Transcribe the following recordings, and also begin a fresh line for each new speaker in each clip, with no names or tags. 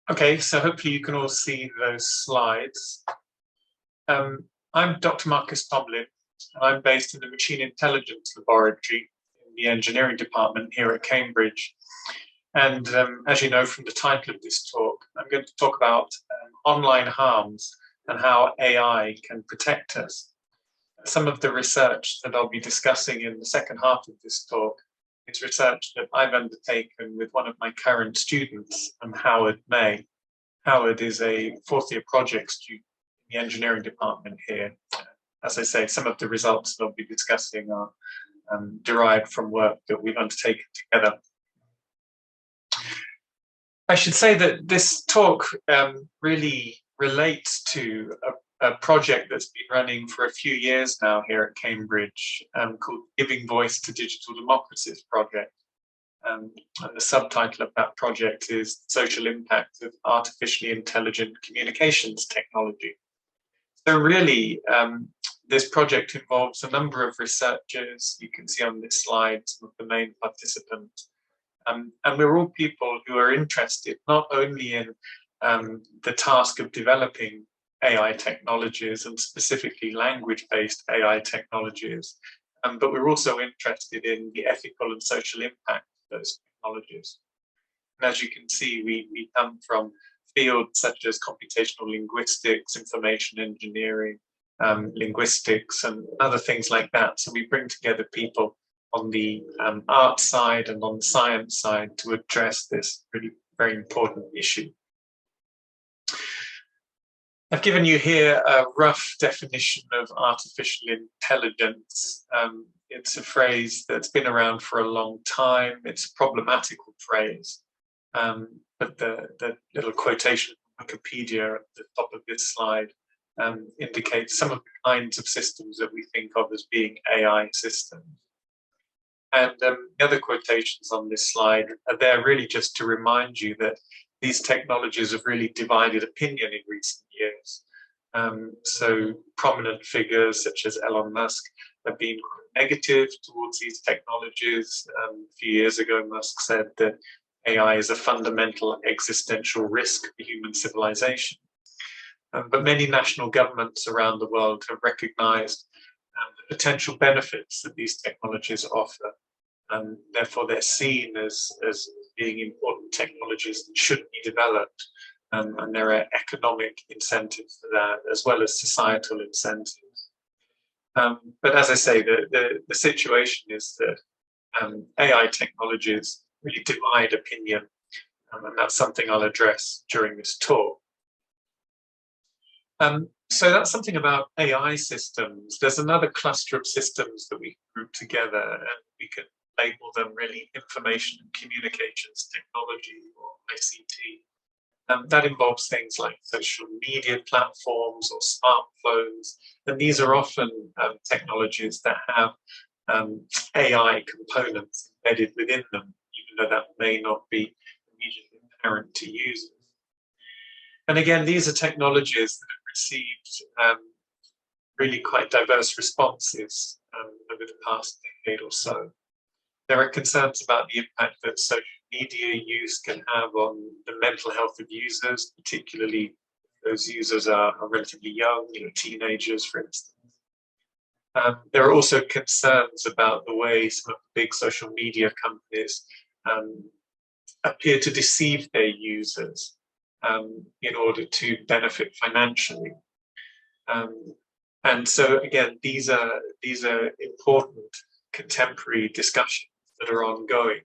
Okay, so hopefully you can all see those slides. I'm Dr. Marcus Tomalin, and I'm based in the Machine Intelligence Laboratory in the Engineering Department here at Cambridge. And as you know from the title of this talk, I'm going to talk about online harms and how AI can protect us. Some of the research that I'll be discussing in the second half of this talk is research that I've undertaken with one of my current students, Howard May. Howard is a fourth year project student in the engineering department here. As I say, some of the results that I'll be discussing are derived from work that we've undertaken together. I should say that this talk really relates to a project that's been running for a few years now here at Cambridge called Giving Voice to Digital Democracies project. And the subtitle of that project is Social Impact of Artificially Intelligent Communications Technology. So really, this project involves a number of researchers. You can see on this slide some of the main participants. And we're all people who are interested not only in the task of developing AI technologies and specifically language-based AI technologies, but we're also interested in the ethical and social impact of those technologies. And as you can see, we come from fields such as computational linguistics, information engineering, linguistics, and other things like that. So we bring together people on the art side and on the science side to address this really very important issue. I've given you here a rough definition of artificial intelligence. It's a phrase that's been around for a long time. It's a problematical phrase, but the little quotation from Wikipedia at the top of this slide indicates some of the kinds of systems that we think of as being AI systems. And the other quotations on this slide are there really just to remind you that these technologies have really divided opinion in recent years. So prominent figures such as Elon Musk have been quite negative towards these technologies. A few years ago, Musk said that AI is a fundamental existential risk for human civilization. But many national governments around the world have recognized the potential benefits that these technologies offer. And therefore, they're seen as being important technologies that should be developed. And there are economic incentives for that, as well as societal incentives. But as I say, the situation is that AI technologies really divide opinion. And that's something I'll address during this talk. So that's something about AI systems. There's another cluster of systems that we group together, and we can label them really information and communications technology, or ICT. That involves things like social media platforms or smartphones, and these are often technologies that have AI components embedded within them, even though that may not be immediately apparent to users. And again, these are technologies that have received really quite diverse responses over the past decade or so. There are concerns about the impact that social media use can have on the mental health of users, particularly those users are relatively young, teenagers, for instance. There are also concerns about the way some of the big social media companies appear to deceive their users in order to benefit financially. And so again, these are important contemporary discussions that are ongoing.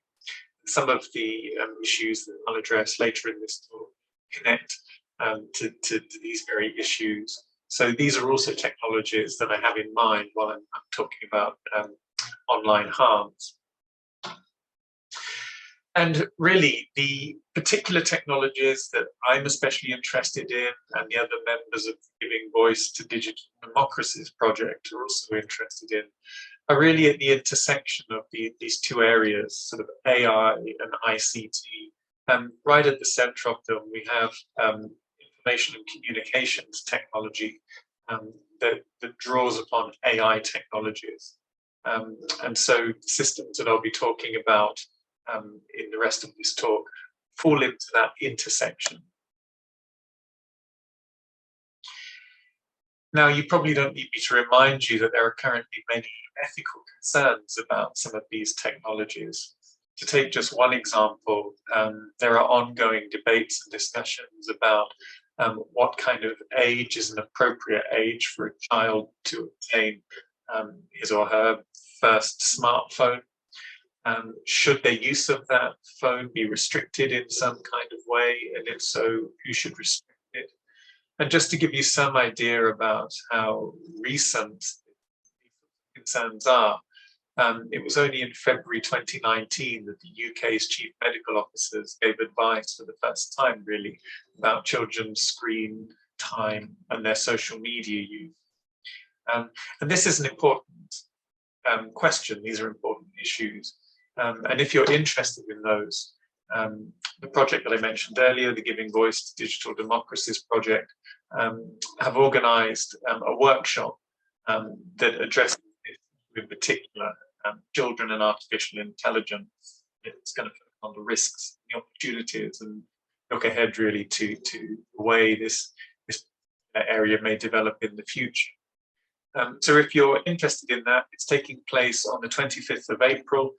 Some of the issues that I'll address later in this talk connect to these very issues. So these are also technologies that I have in mind while I'm talking about online harms. And really, the particular technologies that I'm especially interested in, and the other members of the Giving Voice to Digital Democracies project are also interested in, are really at the intersection of these two areas, sort of AI and ICT. Right at the center of them, we have information and communications technology that draws upon AI technologies. And so systems that I'll be talking about in the rest of this talk fall into that intersection. Now, you probably don't need me to remind you that there are currently many ethical concerns about some of these technologies. To take just one example, there are ongoing debates and discussions about what kind of age is an appropriate age for a child to obtain his or her first smartphone. Should their use of that phone be restricted in some kind of way? And if so, who should restrict it? And just to give you some idea about how recent concerns are, it was only in February 2019 that the UK's chief medical officers gave advice for the first time, really, about children's screen time and their social media use. And this is an important question. These are important issues. And if you're interested in those, the project that I mentioned earlier, the Giving Voice to Digital Democracies project, have organised a workshop that addresses this in particular, children and artificial intelligence. It's going to focus on the risks, the opportunities, and look ahead really to the way this area may develop in the future. So if you're interested in that, it's taking place on the 25th of April.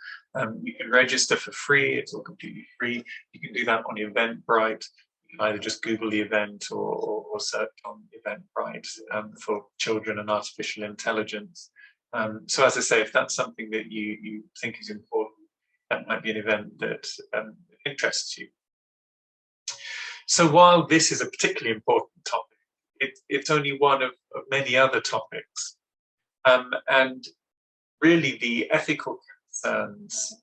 You can register for free. It's all completely free. You can do that on Eventbrite. You can either just Google the event or search on Eventbrite for children and artificial intelligence. So as I say, if that's something that you think is important, that might be an event that interests you. So while this is a particularly important topic, it's only one of many other topics. And really the ethical concerns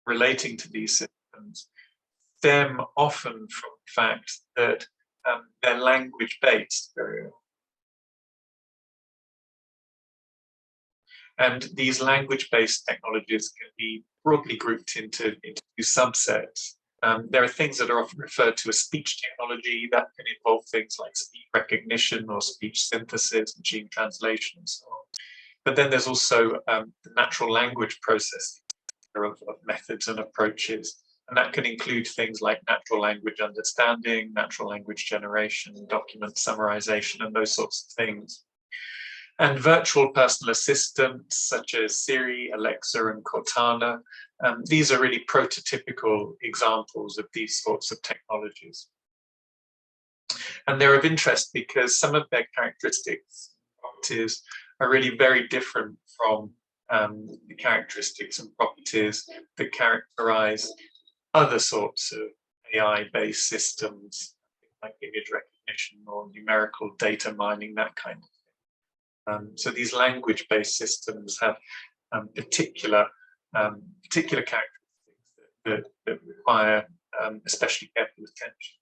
relating to these systems stem often from the fact that they're language-based very often. And these language-based technologies can be broadly grouped into two subsets. There are things that are often referred to as speech technology that can involve things like speech recognition or speech synthesis, machine translation, and so on. But then there's also the natural language processing of methods and approaches. And that can include things like natural language understanding, natural language generation, document summarization, and those sorts of things. And virtual personal assistants such as Siri, Alexa, and Cortana, these are really prototypical examples of these sorts of technologies. And they're of interest because some of their characteristics, properties, are really very different from the characteristics and properties that characterize other sorts of AI-based systems, like image recognition or numerical data mining, that kind of thing. So these language-based systems have particular characteristics that require especially careful attention.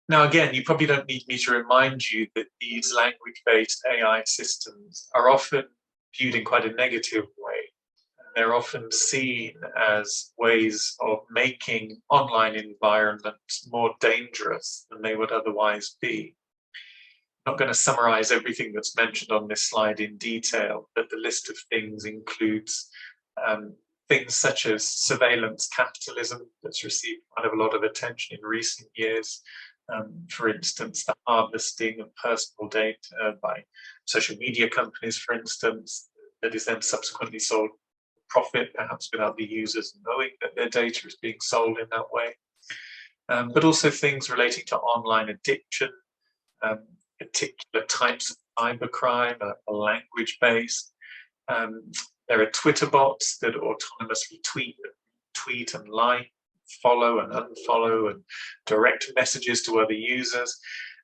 Now, again, you probably don't need me to remind you that these language-based AI systems are often viewed in quite a negative way. They're often seen as ways of making online environments more dangerous than they would otherwise be. I'm not going to summarize everything that's mentioned on this slide in detail, but the list of things includes things such as surveillance capitalism that's received quite a lot of attention in recent years. For instance, the harvesting of personal data by social media companies, for instance, that is then subsequently sold for profit, perhaps without the users knowing that their data is being sold in that way. But also things relating to online addiction, particular types of cybercrime are language-based. There are Twitter bots that autonomously tweet and like, follow and unfollow, and direct messages to other users.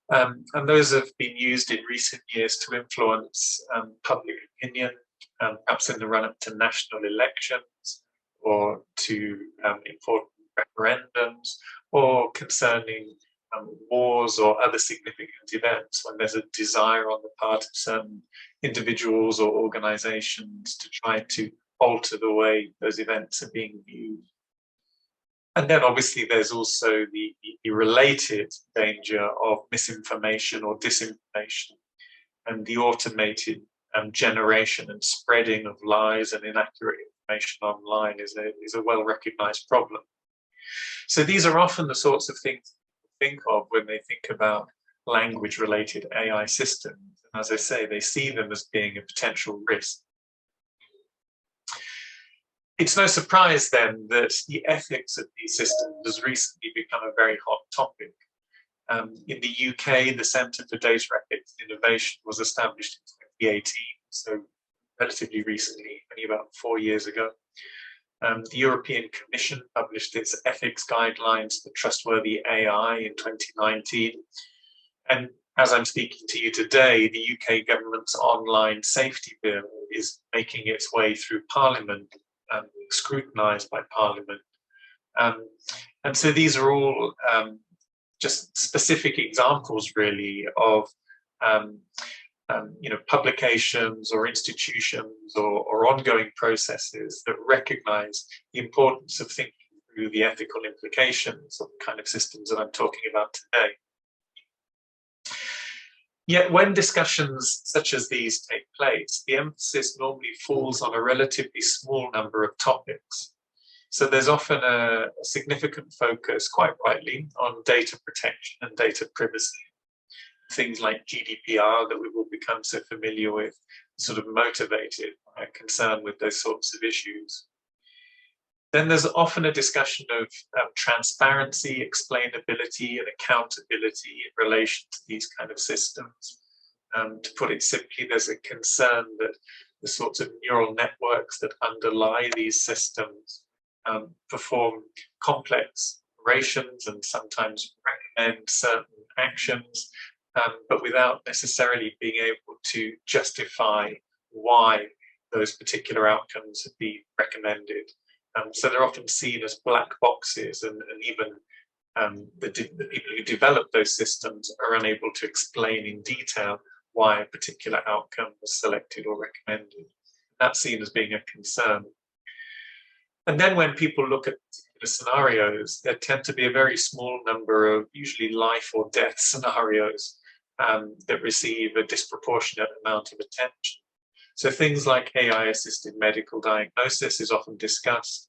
And those have been used in recent years to influence public opinion, perhaps in the run-up to national elections or to important referendums, or concerning wars or other significant events when there's a desire on the part of certain individuals or organizations to try to alter the way those events are being viewed. And then obviously there's also the related danger of misinformation or disinformation, and the automated generation and spreading of lies and inaccurate information online is a well-recognized problem. So these are often the sorts of things people think of when they think about language-related AI systems. And as I say, they see them as being a potential risk. It's no surprise then that the ethics of these systems has recently become a very hot topic. In the UK, the Centre for Data Ethics and Innovation was established in 2018, so relatively recently, only about 4 years ago. The European Commission published its ethics guidelines for trustworthy AI in 2019. And as I'm speaking to you today, the UK government's online safety bill is making its way through Parliament, scrutinised by Parliament. And so these are all just specific examples, really, of publications or institutions or ongoing processes that recognise the importance of thinking through the ethical implications of the kind of systems that I'm talking about today. Yet when discussions such as these take place, the emphasis normally falls on a relatively small number of topics. So there's often a significant focus, quite rightly, on data protection and data privacy. Things like GDPR that we've all become so familiar with, sort of motivated by a concern with those sorts of issues. Then there's often a discussion of transparency, explainability, and accountability in relation to these kind of systems. To put it simply, there's a concern that the sorts of neural networks that underlie these systems perform complex operations and sometimes recommend certain actions, but without necessarily being able to justify why those particular outcomes have been recommended. So they're often seen as black boxes, and even the people who develop those systems are unable to explain in detail why a particular outcome was selected or recommended. That's seen as being a concern. And then when people look at particular scenarios, there tend to be a very small number of usually life or death scenarios that receive a disproportionate amount of attention. So things like AI-assisted medical diagnosis is often discussed.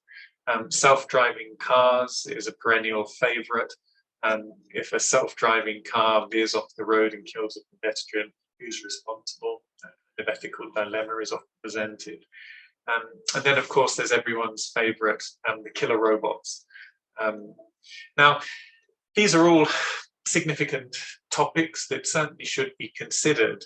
Self-driving cars is a perennial favorite. If a self-driving car veers off the road and kills a pedestrian, who's responsible? The ethical dilemma is often presented. And then, of course, there's everyone's favorite, the killer robots. Now, these are all significant topics that certainly should be considered.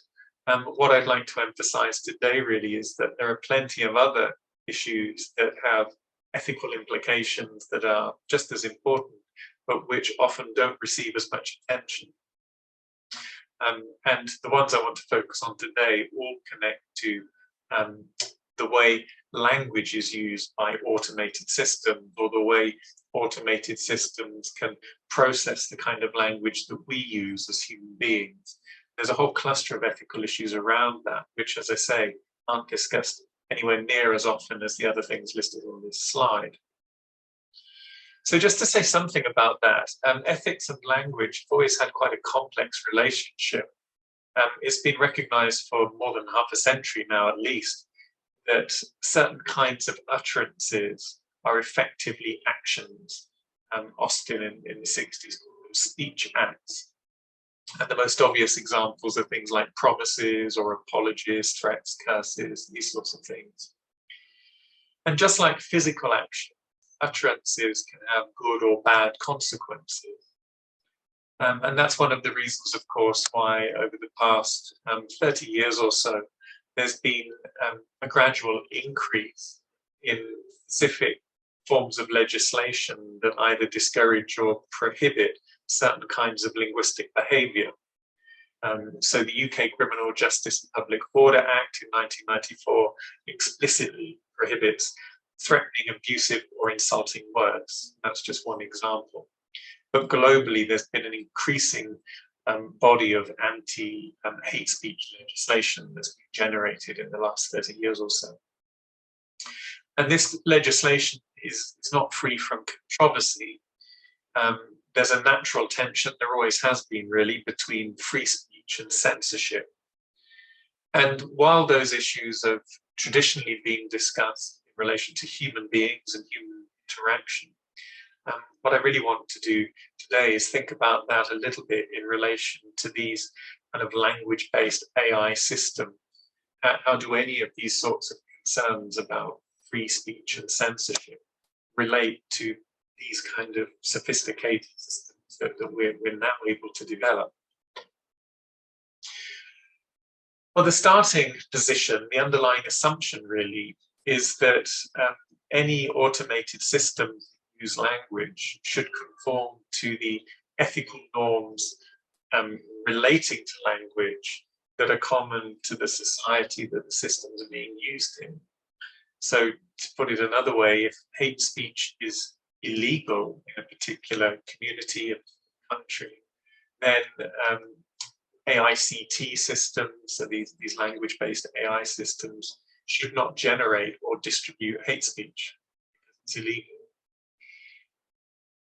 What I'd like to emphasize today really is that there are plenty of other issues that have ethical implications that are just as important, but which often don't receive as much attention. And the ones I want to focus on today all connect to the way language is used by automated systems, or the way automated systems can process the kind of language that we use as human beings. There's a whole cluster of ethical issues around that, which, as I say, aren't discussed anywhere near as often as the other things listed on this slide. So just to say something about that, ethics and language have always had quite a complex relationship. It's been recognized for more than half a century now, at least, that certain kinds of utterances are effectively actions. Austin in the 60s called them speech acts. And the most obvious examples are things like promises or apologies, threats, curses, these sorts of things. And just like physical action, utterances can have good or bad consequences. And that's one of the reasons, of course, why over the past 30 years or so, there's been a gradual increase in specific forms of legislation that either discourage or prohibit certain kinds of linguistic behaviour. So the UK Criminal Justice and Public Order Act in 1994 explicitly prohibits threatening, abusive or insulting words. That's just one example. But globally, there's been an increasing body of anti-hate speech legislation that's been generated in the last 30 years or so. And this legislation is not free from controversy. There's a natural tension, there always has been really, between free speech and censorship. And while those issues have traditionally been discussed in relation to human beings and human interaction, What I really want to do today is think about that a little bit in relation to these kind of language-based AI systems. How do any of these sorts of concerns about free speech and censorship relate to these kind of sophisticated systems that we're now able to develop? Well, the starting position, the underlying assumption really, is that any automated system that use language should conform to the ethical norms relating to language that are common to the society that the systems are being used in. So to put it another way, if hate speech is illegal in a particular community, a country, then AICT systems, so these language-based AI systems, should not generate or distribute hate speech because it's illegal.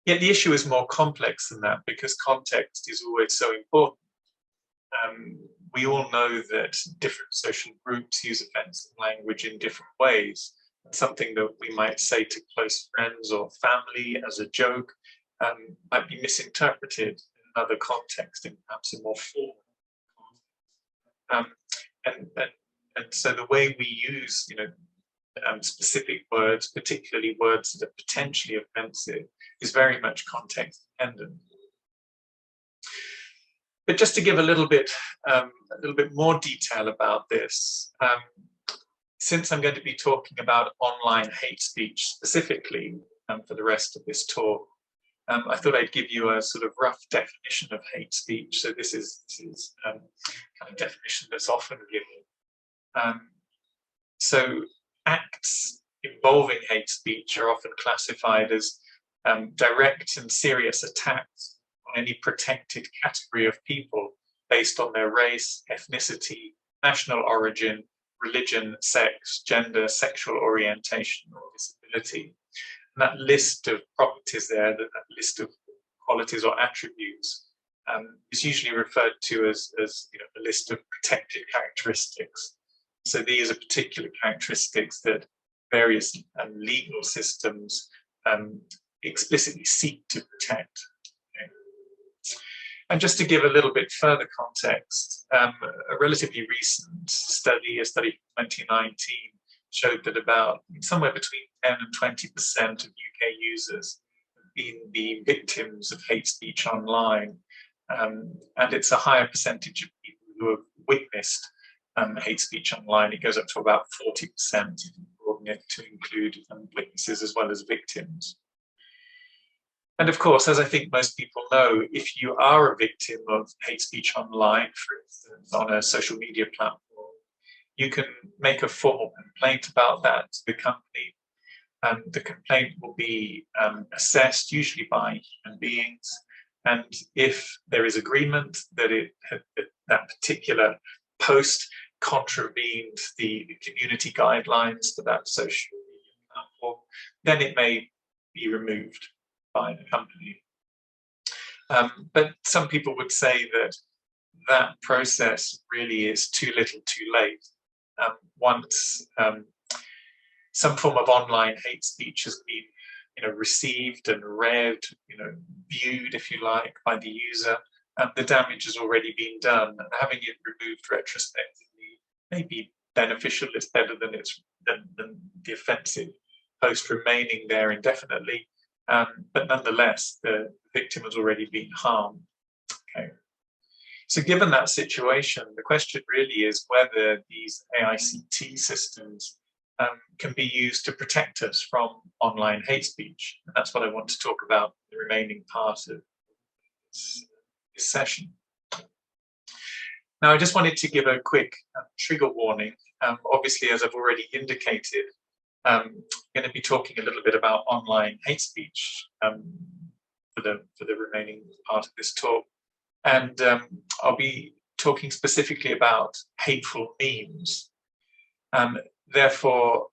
Yet the issue is more complex than that because context is always so important. We all know that different social groups use offensive language in different ways. Something that we might say to close friends or family as a joke might be misinterpreted in another context, in perhaps a more formal context. And so the way we use, specific words, particularly words that are potentially offensive, is very much context dependent. But just to give a little bit more detail about this, since I'm going to be talking about online hate speech specifically for the rest of this talk, I thought I'd give you a sort of rough definition of hate speech. So this is kind of definition that's often given. So acts involving hate speech are often classified as direct and serious attacks on any protected category of people based on their race, ethnicity, national origin, religion, sex, gender, sexual orientation, or disability. And that list of properties there, that list of qualities or attributes, is usually referred to as a list of protected characteristics. So these are particular characteristics that various legal systems explicitly seek to protect. Okay. And just to give a little bit further context, a relatively recent study, a study from 2019, showed that about somewhere between 10 and 20% of UK users have been the victims of hate speech online. And it's a higher percentage of people who have witnessed hate speech online. It goes up to about 40% if you broaden it to include witnesses as well as victims. And of course, as I think most people know, if you are a victim of hate speech online, for instance, on a social media platform, you can make a formal complaint about that to the company. The complaint will be assessed usually by human beings. And if there is agreement that that particular post contravened the community guidelines for that social media platform, then it may be removed by the company. But some people would say that that process really is too little too late. Once some form of online hate speech has been received and read, viewed, if you like, by the user, the damage has already been done. And having it removed retrospectively may be beneficial. It's better than the offensive post remaining there indefinitely. But nonetheless, the victim has already been harmed. Okay. So given that situation, the question really is whether these AICT systems can be used to protect us from online hate speech. And that's what I want to talk about in the remaining part of this session. Now, I just wanted to give a quick trigger warning. Obviously, as I've already indicated, I'm going to be talking a little bit about online hate speech for the remaining part of this talk. And I'll be talking specifically about hateful memes. Therefore,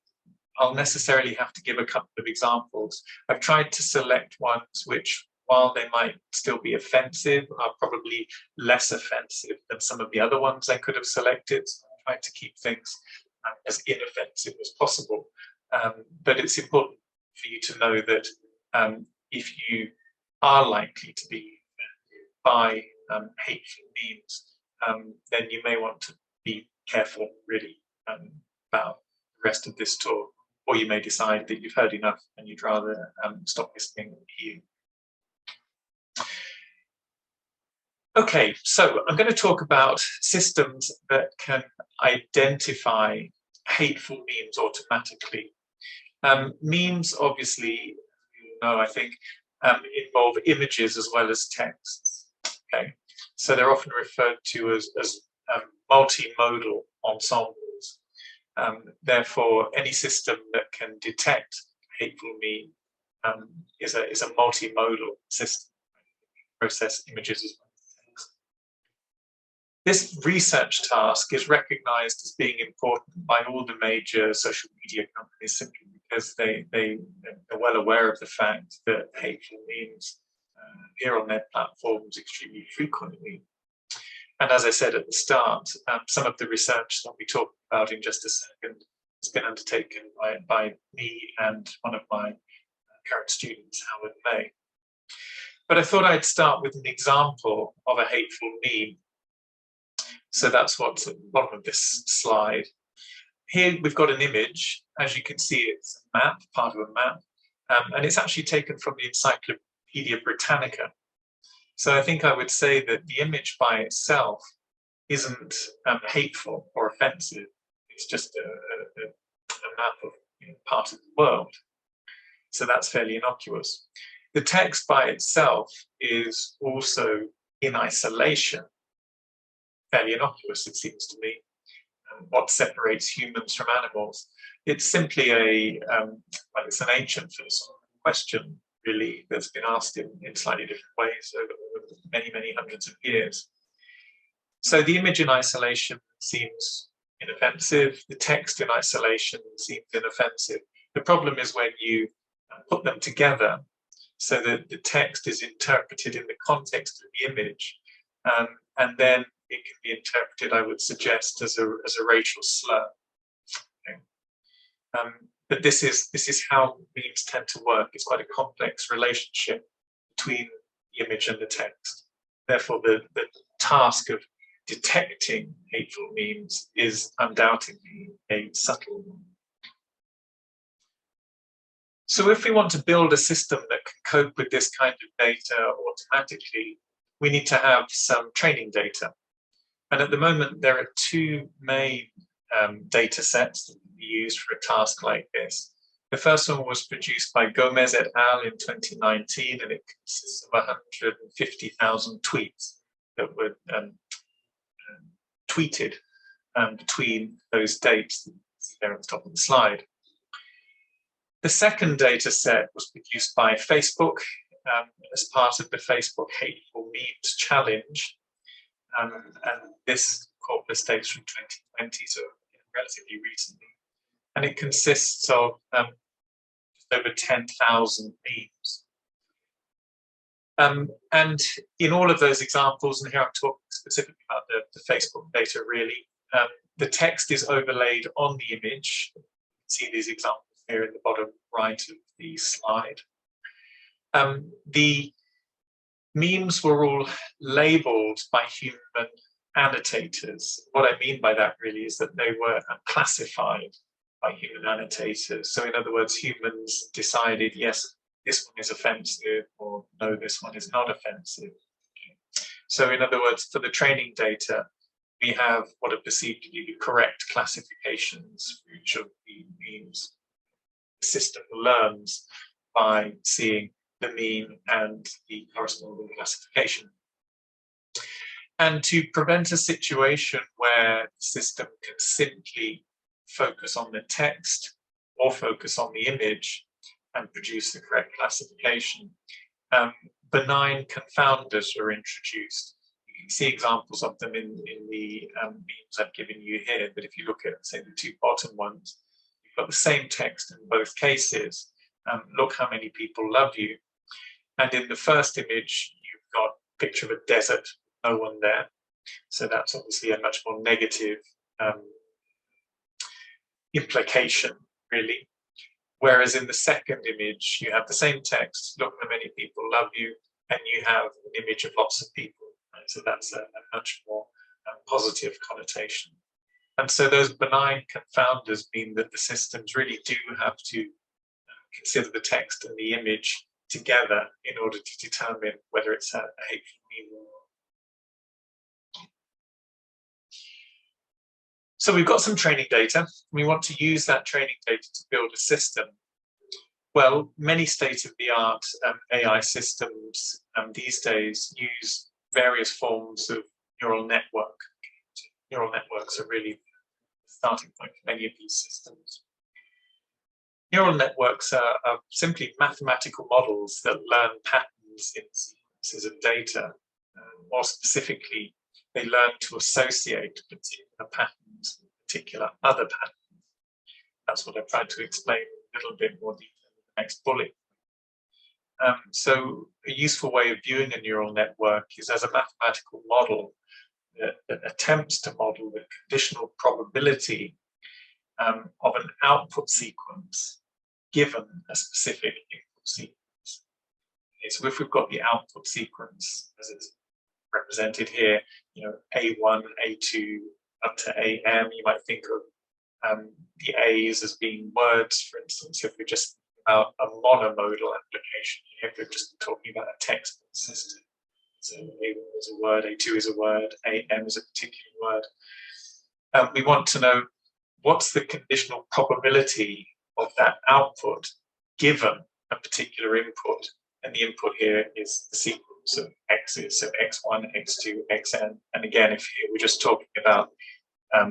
I'll necessarily have to give a couple of examples. I've tried to select ones which, while they might still be offensive, are probably less offensive than some of the other ones I could have selected. So I'm trying to keep things as inoffensive as possible. But it's important for you to know that if you are likely to be offended by hateful memes, then you may want to be careful, really, about the rest of this talk, or you may decide that you've heard enough and you'd rather stop listening here. Okay, so I'm going to talk about systems that can identify hateful memes automatically. Memes, obviously, you know, I think, involve images as well as texts. Okay, so they're often referred to as multimodal ensembles. Therefore, any system that can detect hateful meme is a multimodal system, process images as well. This research task is recognized as being important by all the major social media companies simply because they're well aware of the fact that hateful memes appear on their platforms extremely frequently. And as I said at the start, some of the research that we talk about in just a second has been undertaken by me and one of my current students, Howard May. But I thought I'd start with an example of a hateful meme. So that's what's at the bottom of this slide. Here we've got an image. As you can see, it's a map, part of a map, and it's actually taken from the Encyclopedia Britannica. So I think I would say that the image by itself isn't hateful or offensive. It's just a map of part of the world. So that's fairly innocuous. The text by itself is also in isolation fairly innocuous, it seems to me. What separates humans from animals? It's simply well, it's an ancient philosophical question, really, that's been asked in slightly different ways over many, many hundreds of years. So the image in isolation seems inoffensive. The text in isolation seems inoffensive. The problem is when you put them together so that the text is interpreted in the context of the image, and then it can be interpreted, I would suggest, as a racial slur. Okay. But this is how memes tend to work. It's quite a complex relationship between the image and the text. Therefore, the task of detecting hateful memes is undoubtedly a subtle one. So if we want to build a system that can cope with this kind of data automatically, we need to have some training data. And at the moment, there are two main data sets that can be used for a task like this. The first one was produced by Gomez et al. In 2019, and it consists of 150,000 tweets that were tweeted between those dates there at the top of the slide. The second data set was produced by Facebook as part of the Facebook Hateful Memes Challenge. And this corpus dates from 2020, so relatively recently. And it consists of just over 10,000 memes. And in all of those examples, and here I'm talking specifically about the Facebook data really, the text is overlaid on the image. You can see these examples here in the bottom right of the slide. The memes were all labeled by human annotators. What I mean by that really is that they were classified by human annotators. So in other words, humans decided, yes, this one is offensive, or no, this one is not offensive. So in other words, for the training data, we have what are perceived to be the correct classifications for each of the memes. The system learns by seeing the meme and the corresponding classification. And to prevent a situation where the system can simply focus on the text or focus on the image and produce the correct classification, benign confounders are introduced. You can see examples of them in the memes I've given you here, but if you look at, say, the two bottom ones, you've got the same text in both cases. Look how many people love you. And in the first image, you've got a picture of a desert, no one there. So that's obviously a much more negative implication, really. Whereas in the second image, you have the same text, look how many people love you, and you have an image of lots of people. Right? So that's a much more positive connotation. And so those benign confounders mean that the systems really do have to consider the text and the image together in order to determine whether it's a hateful meme or not. So we've got some training data. We want to use that training data to build a system. Well, many state-of-the-art AI systems these days use various forms of neural network. Neural networks are really the starting point for many of these systems. Neural networks are simply mathematical models that learn patterns in sequences of data. More specifically, they learn to associate particular patterns with particular other patterns. That's what I've tried to explain in a little bit more detail in the next bullet. So a useful way of viewing a neural network is as a mathematical model that attempts to model the conditional probability of an output sequence given a specific input sequence. Okay, so if we've got the output sequence as it's represented here, A1, A2, up to AM, you might think of the A's as being words, for instance, if we're just about a monomodal application, if we're just talking about a text system. So A1 is a word, A2 is a word, AM is a particular word. We want to know what's the conditional probability of that output given a particular input. And the input here is the sequence of x's, so x1, x2, xn. And again, if here we're just talking about a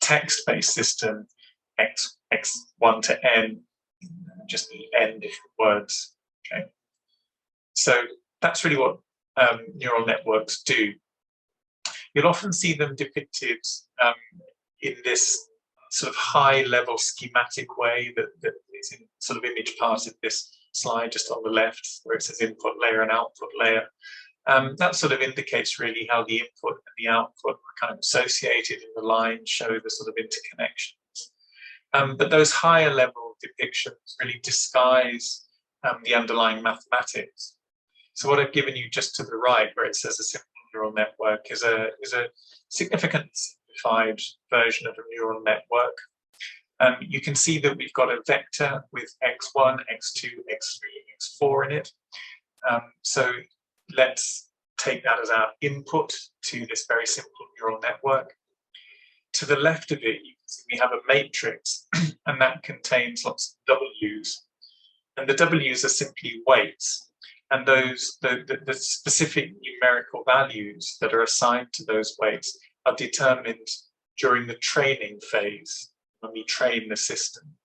text-based system, x1 to n, just the n different words. Okay, so that's really what neural networks do. You'll often see them depicted in this sort of high-level schematic way that is in sort of image part of this slide, just on the left, where it says input layer and output layer. That sort of indicates really how the input and the output are kind of associated in the line, show the sort of interconnections. But those higher level depictions really disguise the underlying mathematics. So what I've given you just to the right, where it says a simple neural network, is a significant simplified version of a neural network. You can see that we've got a vector with x1, x2, x3, x4 in it. So let's take that as our input to this very simple neural network. To the left of it, you can see we have a matrix, and that contains lots of W's. And the W's are simply weights. And those, the specific numerical values that are assigned to those weights are determined during the training phase, when we train the system.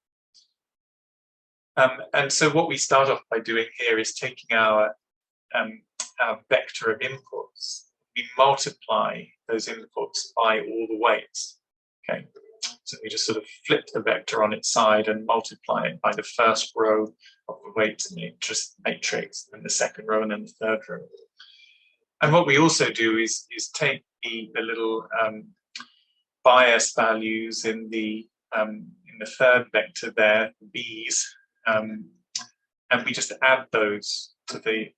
And so what we start off by doing here is taking our vector of inputs. We multiply those inputs by all the weights. Okay, so we just sort of flip the vector on its side and multiply it by the first row of the weights in the matrix, and the second row, and then the third row. And what we also do is take the little bias values in the third vector there, B's, and we just add those to the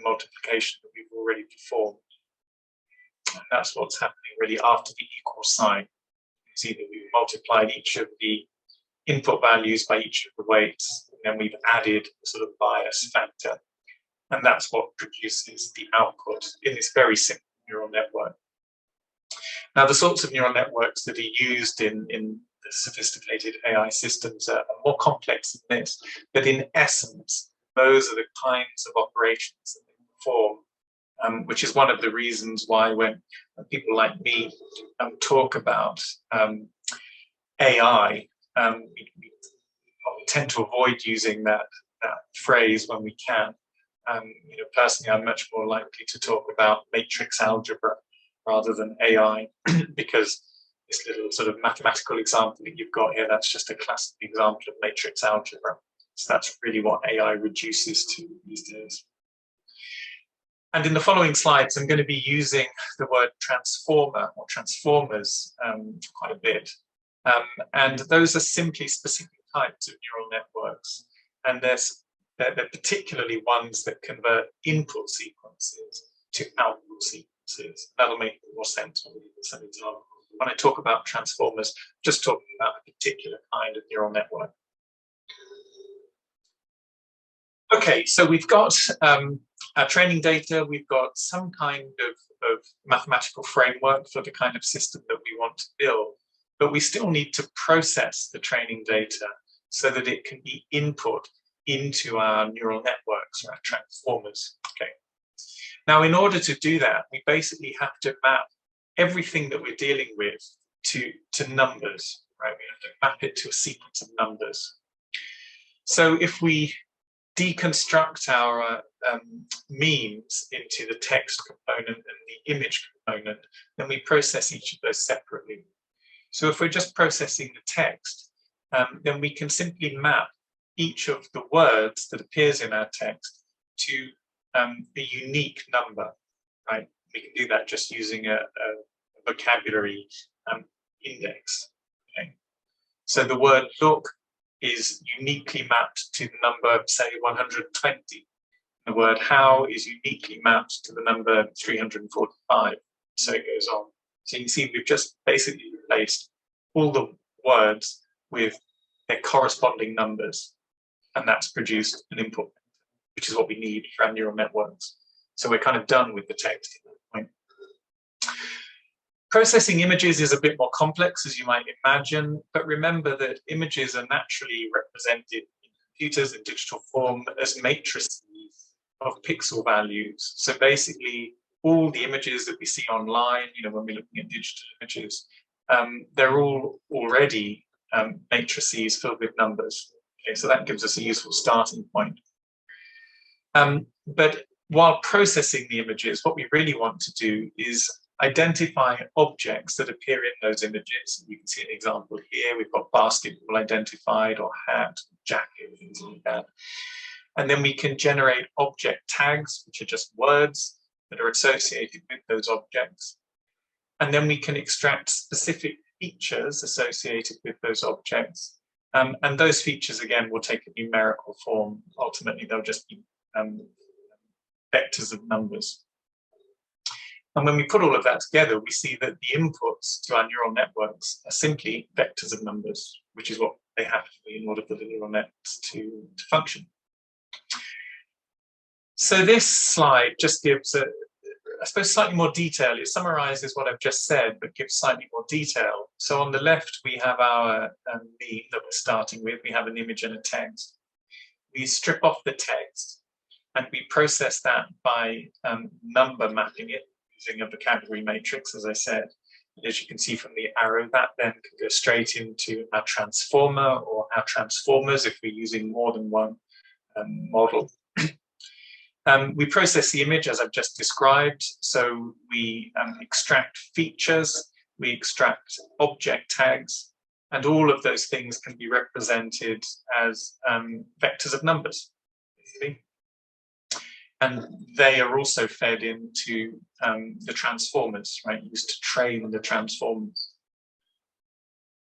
multiplication that we've already performed. And that's what's happening really after the equal sign. You see that we've multiplied each of the input values by each of the weights, and then we've added a sort of bias factor. And that's what produces the output in this very simple neural network. Now, the sorts of neural networks that are used in the sophisticated AI systems are more complex than this, but in essence, those are the kinds of operations that they perform, which is one of the reasons why when people like me talk about AI, we tend to avoid using that phrase when we can. Personally, I'm much more likely to talk about matrix algebra rather than AI, because this little sort of mathematical example that you've got here, that's just a classic example of matrix algebra. So that's really what AI reduces to these days. And in the following slides, I'm going to be using the word transformer or transformers quite a bit. And those are simply specific types of neural networks, and they're particularly ones that convert input sequences to output sequences. That'll make more sense when we give some examples. When I talk about transformers, I'm just talking about a particular kind of neural network. Okay, so we've got our training data, we've got some kind of mathematical framework for the kind of system that we want to build, but we still need to process the training data so that it can be input into our neural networks, or our transformers. Okay. Now, in order to do that, we basically have to map everything that we're dealing with to numbers, right? We have to map it to a sequence of numbers. So if we deconstruct our memes into the text component and the image component, then we process each of those separately. So if we're just processing the text, then we can simply map each of the words that appears in our text to a unique number, right? We can do that just using a vocabulary index. Okay? So the word look is uniquely mapped to the number, say, 120. The word how is uniquely mapped to the number 345. So it goes on. So you can see we've just basically replaced all the words with their corresponding numbers, and that's produced an input, which is what we need for our neural networks. So we're kind of done with the text at that point. Processing images is a bit more complex, as you might imagine, but remember that images are naturally represented in computers in digital form as matrices of pixel values. So basically, all the images that we see online, when we're looking at digital images, they're all already matrices filled with numbers. Okay, so that gives us a useful starting point. But while processing the images, what we really want to do is identify objects that appear in those images. You can see an example here. We've got basketball identified, or hat, jacket, things like that. And then we can generate object tags, which are just words that are associated with those objects. And then we can extract specific features associated with those objects. And those features, again, will take a numerical form. Ultimately, they'll just be vectors of numbers. And when we put all of that together, we see that the inputs to our neural networks are simply vectors of numbers, which is what they have to be in order for the neural nets to function. So this slide just gives, I suppose, slightly more detail. It summarizes what I've just said, but gives slightly more detail. So on the left, we have our meme that we're starting with. We have an image and a text. We strip off the text, and we process that by number mapping it using a vocabulary matrix, as I said. And as you can see from the arrow, that then can go straight into our transformer or our transformers if we're using more than one model. We process the image as I've just described. So we extract features, we extract object tags, and all of those things can be represented as vectors of numbers, basically. And they are also fed into the transformers, right, used to train the transformers.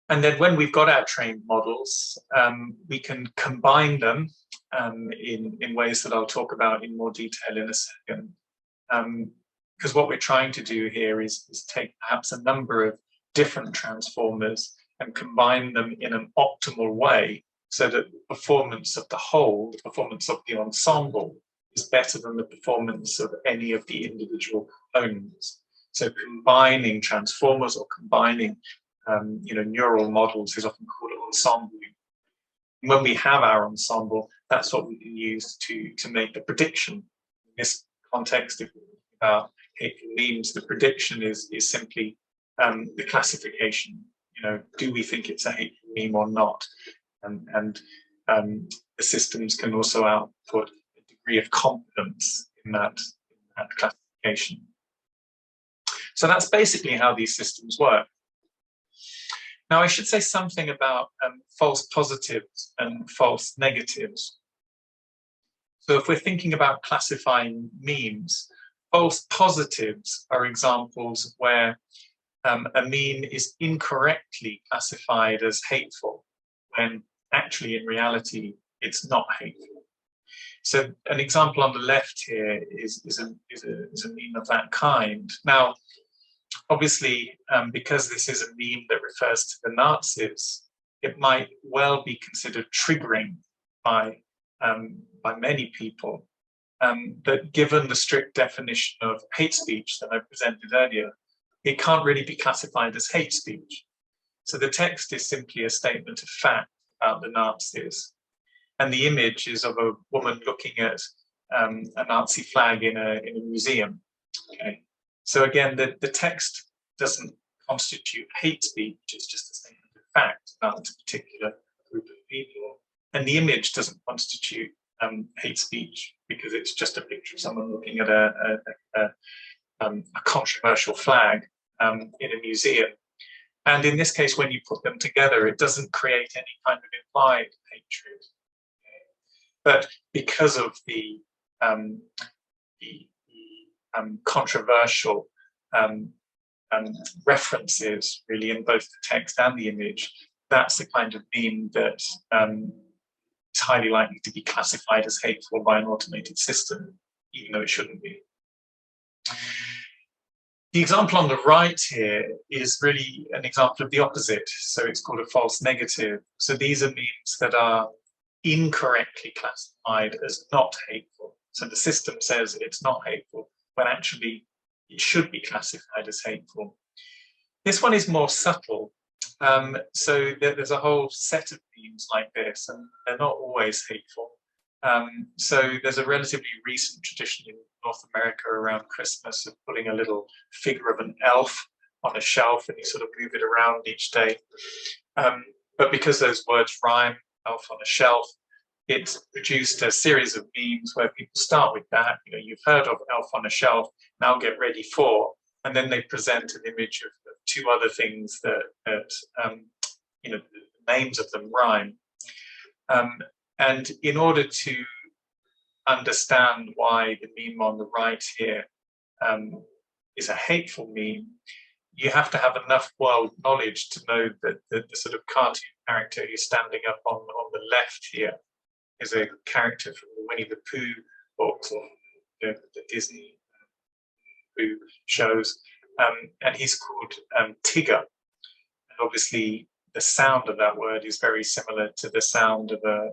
And then when we've got our trained models, we can combine them in ways that I'll talk about in more detail in a second. Because what we're trying to do here is take perhaps a number of different transformers and combine them in an optimal way so that the performance of the whole, the performance of the ensemble, is better than the performance of any of the individual components. So combining transformers or combining neural models is often called an ensemble. When we have our ensemble, that's what we can use to make the prediction. In this context, if we're talking about hateful memes, the prediction is simply the classification. Do we think it's a hateful meme or not? And the systems can also output a degree of confidence in that classification. So that's basically how these systems work. Now, I should say something about false positives and false negatives. So if we're thinking about classifying memes, false positives are examples where a meme is incorrectly classified as hateful, when actually in reality it's not hateful. So an example on the left here is a meme of that kind. Now, obviously, because this is a meme that refers to the Nazis, it might well be considered triggering by many people. But given the strict definition of hate speech that I presented earlier, it can't really be classified as hate speech. So the text is simply a statement of fact about the Nazis. And the image is of a woman looking at a Nazi flag in a museum. Okay. So again, the text doesn't constitute hate speech, it's just a statement of fact about a particular group of people. And the image doesn't constitute hate speech because it's just a picture of someone looking at a controversial flag in a museum. And in this case, when you put them together, it doesn't create any kind of implied hatred. But because of the controversial references, really, in both the text and the image, that's the kind of meme that is highly likely to be classified as hateful by an automated system, even though it shouldn't be. The example on the right here is really an example of the opposite. So it's called a false negative. So these are memes that are incorrectly classified as not hateful. So the system says it's not hateful, when actually it should be classified as hateful. This one is more subtle. So there's a whole set of memes like this, and they're not always hateful. So there's a relatively recent tradition in North America around Christmas of putting a little figure of an elf on a shelf, and you sort of move it around each day. But because those words rhyme, elf on a shelf, it's produced a series of memes where people start with that. You know, you've heard of elf on a shelf, now get ready for, and then they present an image of two other things that you know, the names of them rhyme. And in order to understand why the meme on the right here is a hateful meme, you have to have enough world knowledge to know that the sort of cartoon character who's standing up on the left here is a character from the Winnie the Pooh books or the Disney Pooh shows, and he's called Tigger. And obviously, the sound of that word is very similar to the sound of a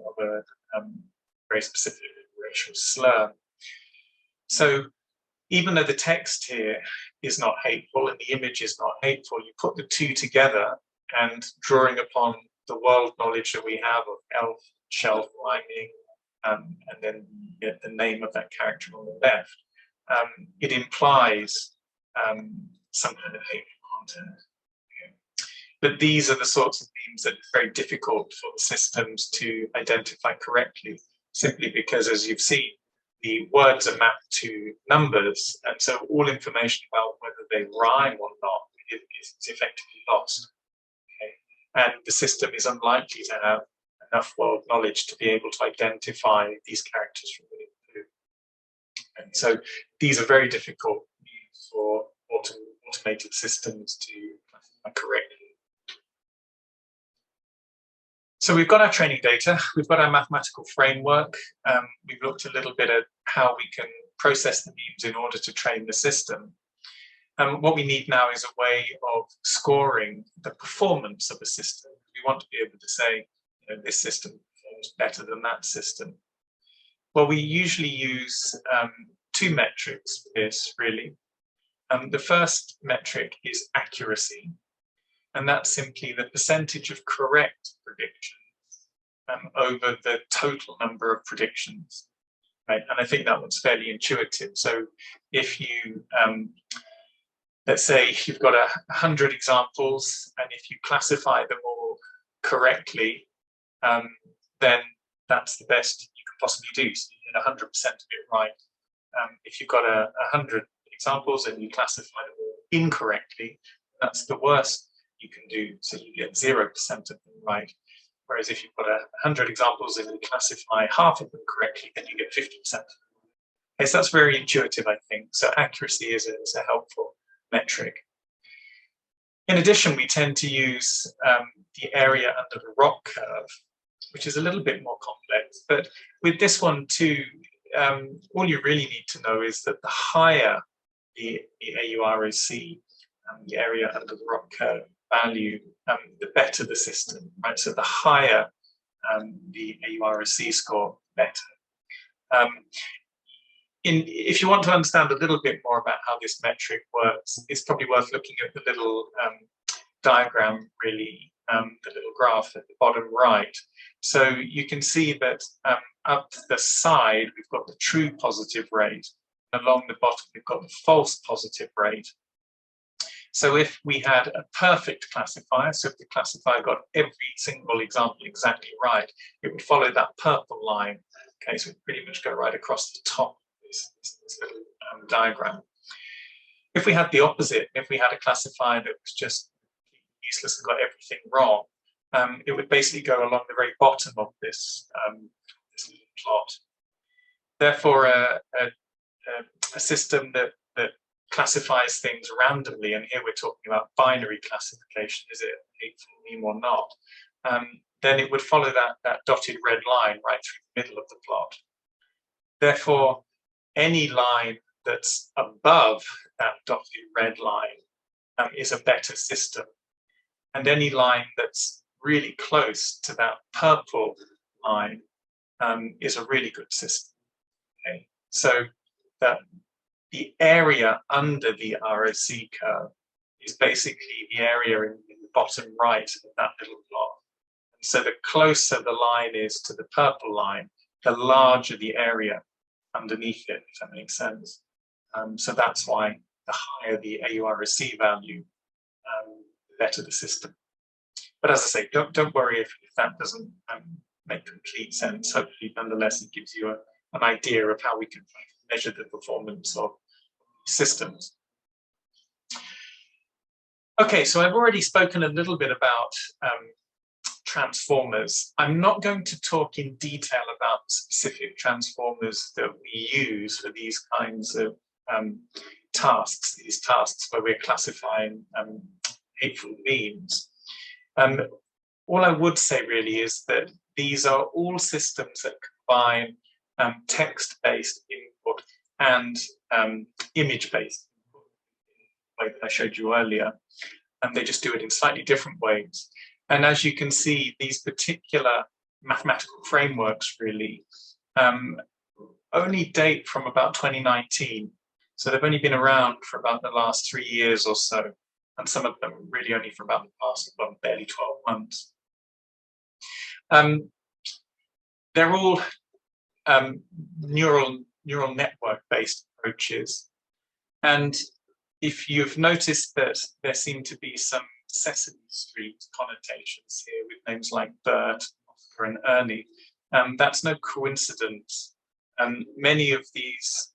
very specific racial slur. So even though the text here is not hateful and the image is not hateful, you put the two together and drawing upon the world knowledge that we have of elf, shelf rhyming, and then the name of that character on the left, it implies some kind of hateful content. But these are the sorts of memes that are very difficult for the systems to identify correctly, simply because, as you've seen, the words are mapped to numbers, and so all information about whether they rhyme or not is effectively lost. Okay? And the system is unlikely to have enough world knowledge to be able to identify these characters from Winnie the Pooh. And so these are very difficult memes for automated systems to classify correctly. So we've got our training data, we've got our mathematical framework, we've looked a little bit at how we can process the memes in order to train the system. What we need now is a way of scoring the performance of a system. We want to be able to say, you know, this system performs better than that system. Well, we usually use two metrics for this, really. The first metric is accuracy. And that's simply the percentage of correct predictions over the total number of predictions. Right? And I think that one's fairly intuitive. So if you, let's say you've got 100 examples, and if you classify them all correctly, then that's the best you can possibly do. So you get 100% of it right. If you've got 100 examples and you classify them all incorrectly, that's the worst you can do, so you get 0% of them right. Whereas if you've got 100 examples and you classify half of them correctly, then you get 50% of them. Okay, so that's very intuitive, I think. So accuracy is a helpful metric. In addition, we tend to use the area under the ROC curve. which is a little bit more complex. But with this one too, all you really need to know is that the higher the AUROC, the area under the ROC curve value, the better the system, right? So the higher the AUROC score, better. If you want to understand a little bit more about how this metric works, it's probably worth looking at the little diagram, really, the little graph at the bottom right. So you can see that up the side, we've got the true positive rate. Along the bottom, we've got the false positive rate. So if we had a perfect classifier, so if the classifier got every single example exactly right, it would follow that purple line. Okay, so it would pretty much go right across the top of this little diagram. If we had the opposite, if we had a classifier that was just useless and got everything wrong, it would basically go along the very bottom of this, this little plot. Therefore, a system that classifies things randomly, and here we're talking about binary classification, is it a hateful meme or not, then it would follow that dotted red line right through the middle of the plot. Therefore, any line that's above that dotted red line is a better system. And any line that's really close to that purple line is a really good system. Okay? So that the area under the ROC curve is basically the area in the bottom right of that little plot. And so the closer the line is to the purple line, the larger the area underneath it, if that makes sense. So that's why the higher the AUROC value, the better the system. But as I say, don't worry if that doesn't make complete sense. Hopefully, nonetheless, it gives you an idea of how we can measure the performance of systems. Okay, so I've already spoken a little bit about transformers. I'm not going to talk in detail about specific transformers that we use for these kinds of tasks, these tasks where we're classifying hateful memes. All I would say really is that these are all systems that combine text-based input and image-based input, like I showed you earlier, and they just do it in slightly different ways. And as you can see, these particular mathematical frameworks really only date from about 2019. So they've only been around for about the last 3 years or so, and some of them really only for about the past barely 12 months. They're all neural network-based approaches. And if you've noticed that there seem to be some Sesame Street connotations here with names like Bert, Oscar, and Ernie, that's no coincidence. Many of these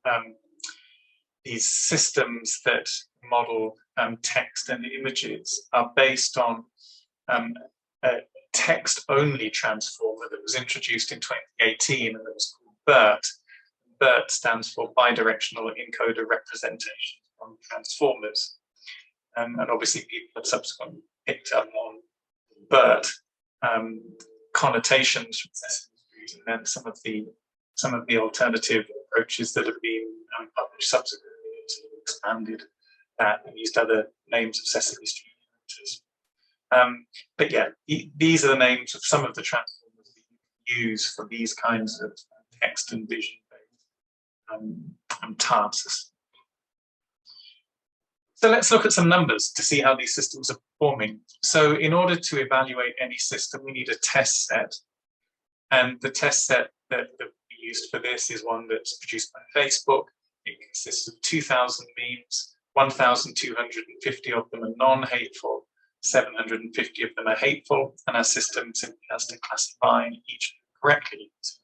systems that model text and images are based on a text-only transformer that was introduced in 2018, and that was called BERT. BERT stands for bidirectional encoder representation from transformers. And obviously people have subsequently picked up on BERT connotations from Sesame Street, and then some of the alternative approaches that have been published subsequently expanded that and used other names of Sesame Street characters. But yeah, these are the names of some of the transformers that you can use for these kinds of text and vision-based tasks. So let's look at some numbers to see how these systems are performing. So in order to evaluate any system, we need a test set. And the test set that we used for this is one that's produced by Facebook. It consists of 2,000 memes, 1,250 of them are non-hateful, 750 of them are hateful, and our system simply has to classify each correctly. It's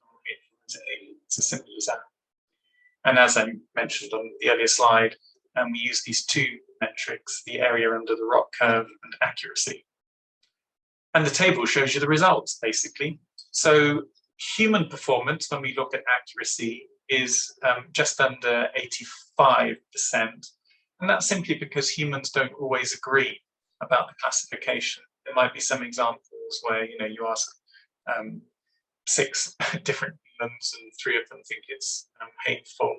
as simple as that. And as I mentioned on the earlier slide, we use these two metrics, the area under the ROC curve and accuracy. And the table shows you the results, basically. So human performance, when we look at accuracy, is just under 85%. And that's simply because humans don't always agree about the classification. There might be some examples where you ask 6 different humans, and 3 of them think it's hateful,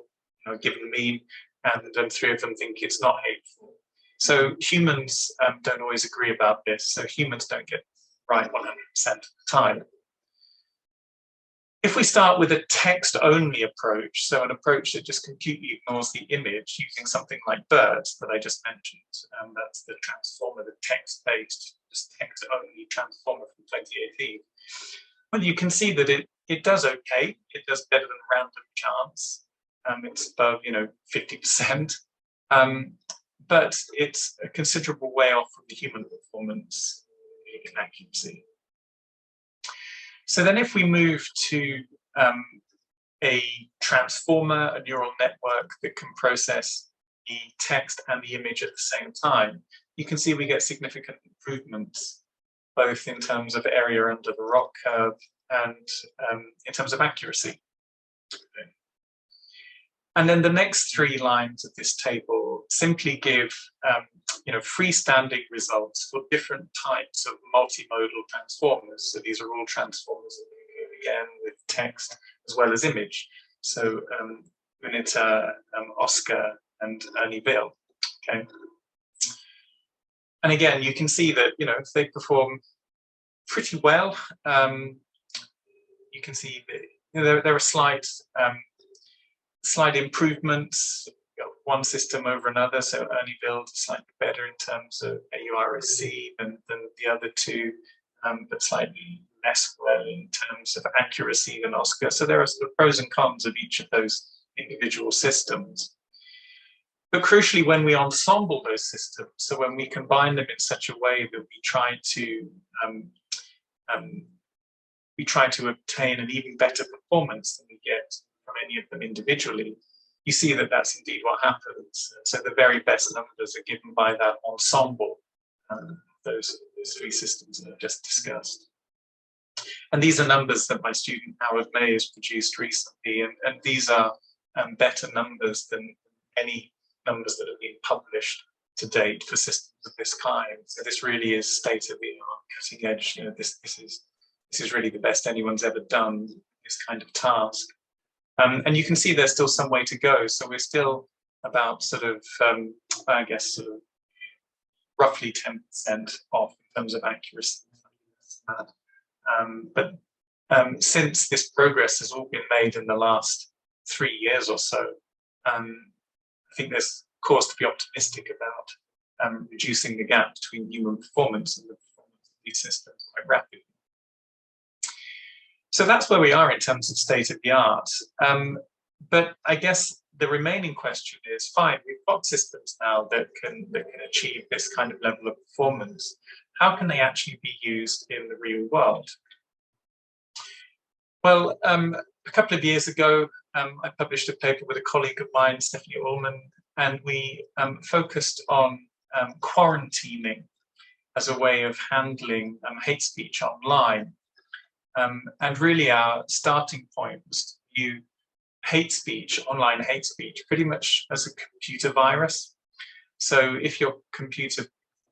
given the mean, and 3 of them think it's not hateful. So humans don't always agree about this. So humans don't get right 100% of the time. If we start with a text-only approach, so an approach that just completely ignores the image using something like birds that I just mentioned, that's the transformer, the text-based, just text-only transformer from 2018. Well, you can see that it does okay. It does better than random chance. It's above, 50%. But it's a considerable way off from the human performance in accuracy. So then if we move to a transformer, a neural network that can process the text and the image at the same time, you can see we get significant improvements, both in terms of area under the ROC curve and in terms of accuracy. And then the next 3 lines of this table simply give freestanding results for different types of multimodal transformers. So these are all transformers, again, with text as well as image. So Unita, Oscar, and Ernie-Ville. Okay. And again, you can see that if they perform pretty well, you can see that there are slight improvements, one system over another. So Ernie-Ville is slightly better in terms of AURSC than the other 2, but slightly less well in terms of accuracy than Oscar. So there are sort of pros and cons of each of those individual systems. But crucially, when we ensemble those systems, so when we combine them in such a way that we try to obtain an even better performance than we get from any of them individually, you see that that's indeed what happens. So the very best numbers are given by that ensemble, those 3 systems that I've just discussed. And these are numbers that my student Howard May has produced recently, and these are better numbers than any numbers that have been published to date for systems of this kind. So this really is state-of-the-art, cutting edge. This is really the best anyone's ever done, this kind of task. And you can see there's still some way to go. So we're still about roughly 10% off in terms of accuracy. But since this progress has all been made in the last 3 years or so, I think there's cause to be optimistic about reducing the gap between human performance and the performance of these systems quite rapidly. So that's where we are in terms of state of the art. But I guess the remaining question is, fine, we've got systems now that can achieve this kind of level of performance. How can they actually be used in the real world? Well, a couple of years ago, I published a paper with a colleague of mine, Stephanie Ullman, and we focused on quarantining as a way of handling hate speech online. And really our starting point was to view hate speech, online hate speech, pretty much as a computer virus. So if your computer is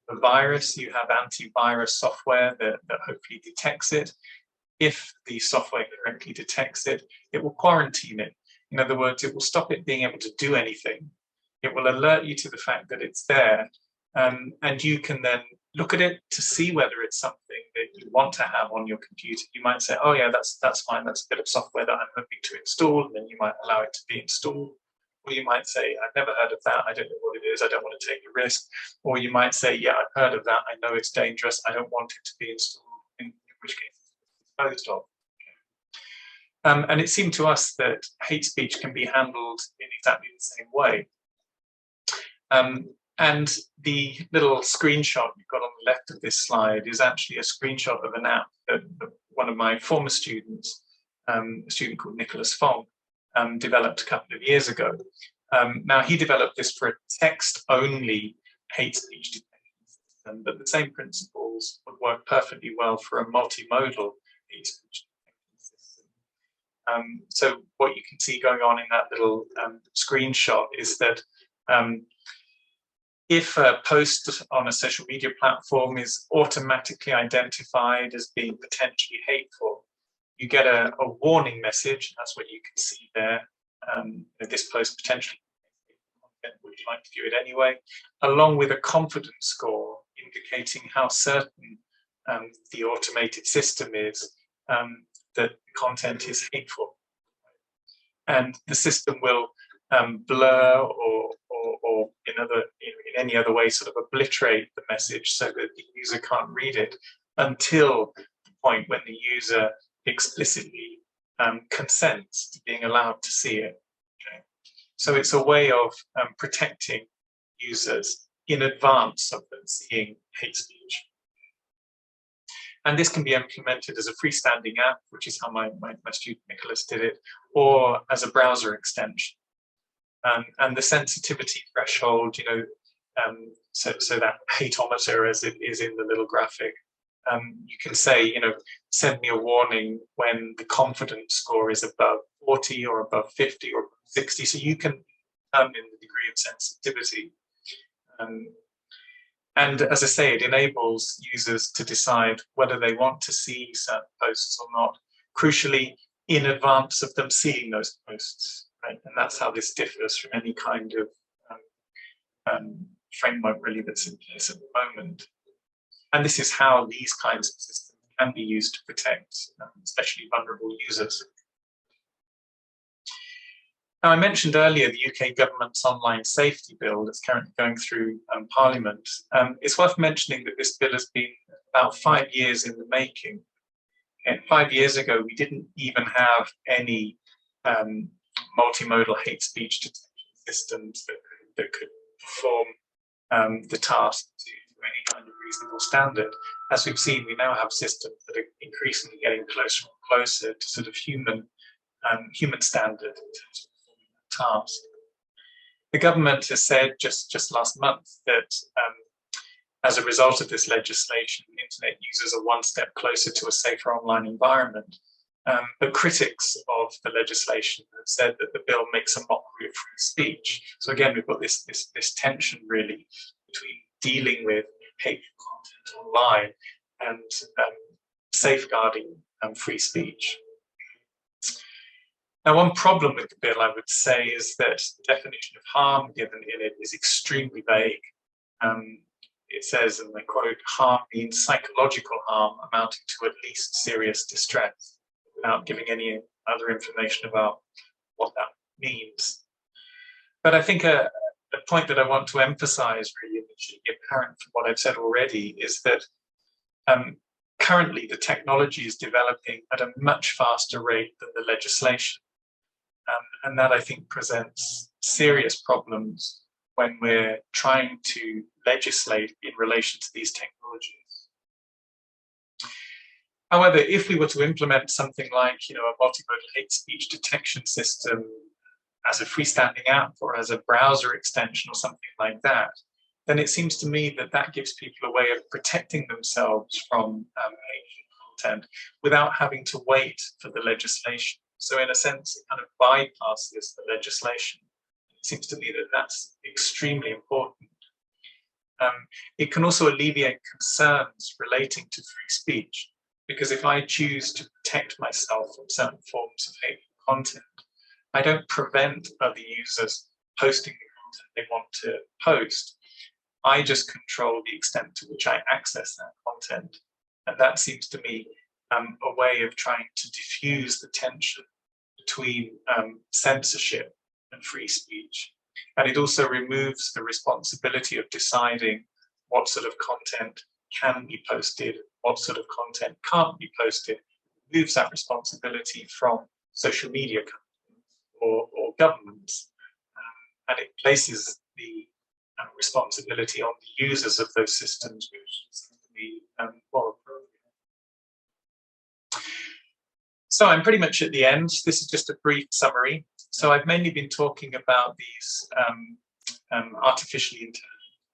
a virus, you have antivirus software that hopefully detects it. If the software correctly detects it, it will quarantine it. In other words, it will stop it being able to do anything. It will alert you to the fact that it's there, and you can then look at it to see whether it's something that you want to have on your computer. You might say, oh yeah, that's fine, that's a bit of software that I'm hoping to install, and then you might allow it to be installed. Or you might say, I've never heard of that, I don't know what it is, I don't want to take a risk. Or you might say, yeah, I've heard of that, I know it's dangerous, I don't want it to be installed, in which case it's disposed of. And it seemed to us that hate speech can be handled in exactly the same way. And the little screenshot you've got on the left of this slide is actually a screenshot of an app that one of my former students, a student called Nicholas Fong, developed a couple of years ago. Now, he developed this for a text-only hate speech detection system, but the same principles would work perfectly well for a multimodal hate speech detection system. So what you can see going on in that little screenshot is that if a post on a social media platform is automatically identified as being potentially hateful, you get a warning message. That's what you can see there. This post potentially content, would you like to view it anyway? Along with a confidence score indicating how certain the automated system is that the content is hateful. And the system will blur or in any other way sort of obliterate the message so that the user can't read it until the point when the user explicitly consents to being allowed to see it. Okay? So it's a way of protecting users in advance of them seeing hate speech. And this can be implemented as a freestanding app, which is how my student Nicholas did it, or as a browser extension. And the sensitivity threshold, so that hateometer as it is in the little graphic, you can say, send me a warning when the confidence score is above 40 or above 50 or 60. So you can determine the degree of sensitivity. And as I say, it enables users to decide whether they want to see certain posts or not, crucially, in advance of them seeing those posts. Right? And that's how this differs from any kind of framework really that's in place at the moment. And this is how these kinds of systems can be used to protect especially vulnerable users. Now, I mentioned earlier the UK government's online safety bill that's currently going through Parliament. It's worth mentioning that this bill has been about 5 years in the making. And 5 years ago, we didn't even have any multimodal hate speech detection systems that could perform the task to any kind of reasonable standard. As we've seen, we now have systems that are increasingly getting closer and closer to sort of human standard in terms of performing that task. The government has said just last month that as a result of this legislation, internet users are one step closer to a safer online environment. But critics of the legislation have said that the bill makes a mockery of free speech. So again, we've got this tension really between dealing with hateful content online and safeguarding free speech. Now, one problem with the bill, I would say, is that the definition of harm given in it is extremely vague. It says, and I quote, harm means psychological harm amounting to at least serious distress, without giving any other information about what that means. But I think a point that I want to emphasize, really, and it should be apparent from what I've said already, is that currently the technology is developing at a much faster rate than the legislation. And that, I think, presents serious problems when we're trying to legislate in relation to these technologies. However, if we were to implement something like, a multimodal hate speech detection system as a freestanding app or as a browser extension or something like that, then it seems to me that that gives people a way of protecting themselves from hateful content without having to wait for the legislation. So in a sense, it kind of bypasses the legislation. It seems to me that that's extremely important. It can also alleviate concerns relating to free speech, because if I choose to protect myself from certain forms of hateful content, I don't prevent other users posting the content they want to post. I just control the extent to which I access that content. And that seems to me a way of trying to diffuse the tension between censorship and free speech. And it also removes the responsibility of deciding what sort of content can be posted, what sort of content can't be posted. It removes that responsibility from social media companies or governments. And it places the responsibility on the users of those systems, which seems to be more appropriate. So I'm pretty much at the end. This is just a brief summary. So I've mainly been talking about these artificially intelligent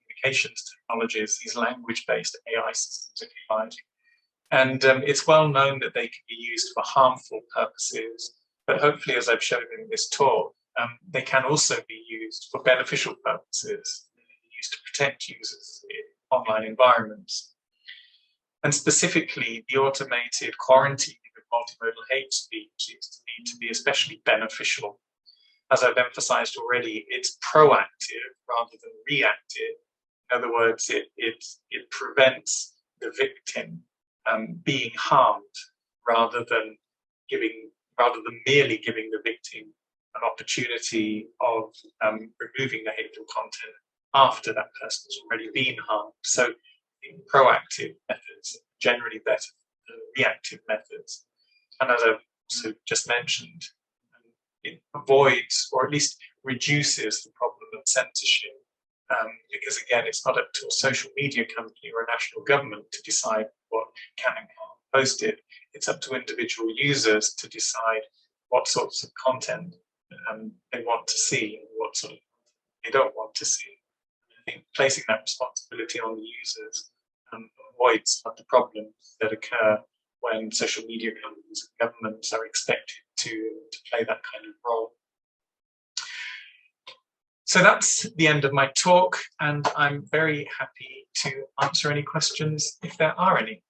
communications technologies, these language-based AI systems, if you like. And it's well known that they can be used for harmful purposes, but hopefully, as I've shown in this talk, they can also be used for beneficial purposes, used to protect users in online environments. And specifically, the automated quarantining of multimodal hate speech seems to me to be especially beneficial. As I've emphasized already, it's proactive rather than reactive. In other words, it prevents the victim being harmed rather than merely giving the victim an opportunity of removing the hateful content after that person has already been harmed. So proactive methods are generally better than reactive methods. And as I've also just mentioned, it avoids, or at least reduces, the problem of censorship. Because again, it's not up to a social media company or a national government to decide what can and can't be posted. It's up to individual users to decide what sorts of content they want to see and what sort of content they don't want to see. I think placing that responsibility on the users avoids some of the problems that occur when social media companies and governments are expected to play that kind of role. So that's the end of my talk, and I'm very happy to answer any questions if there are any.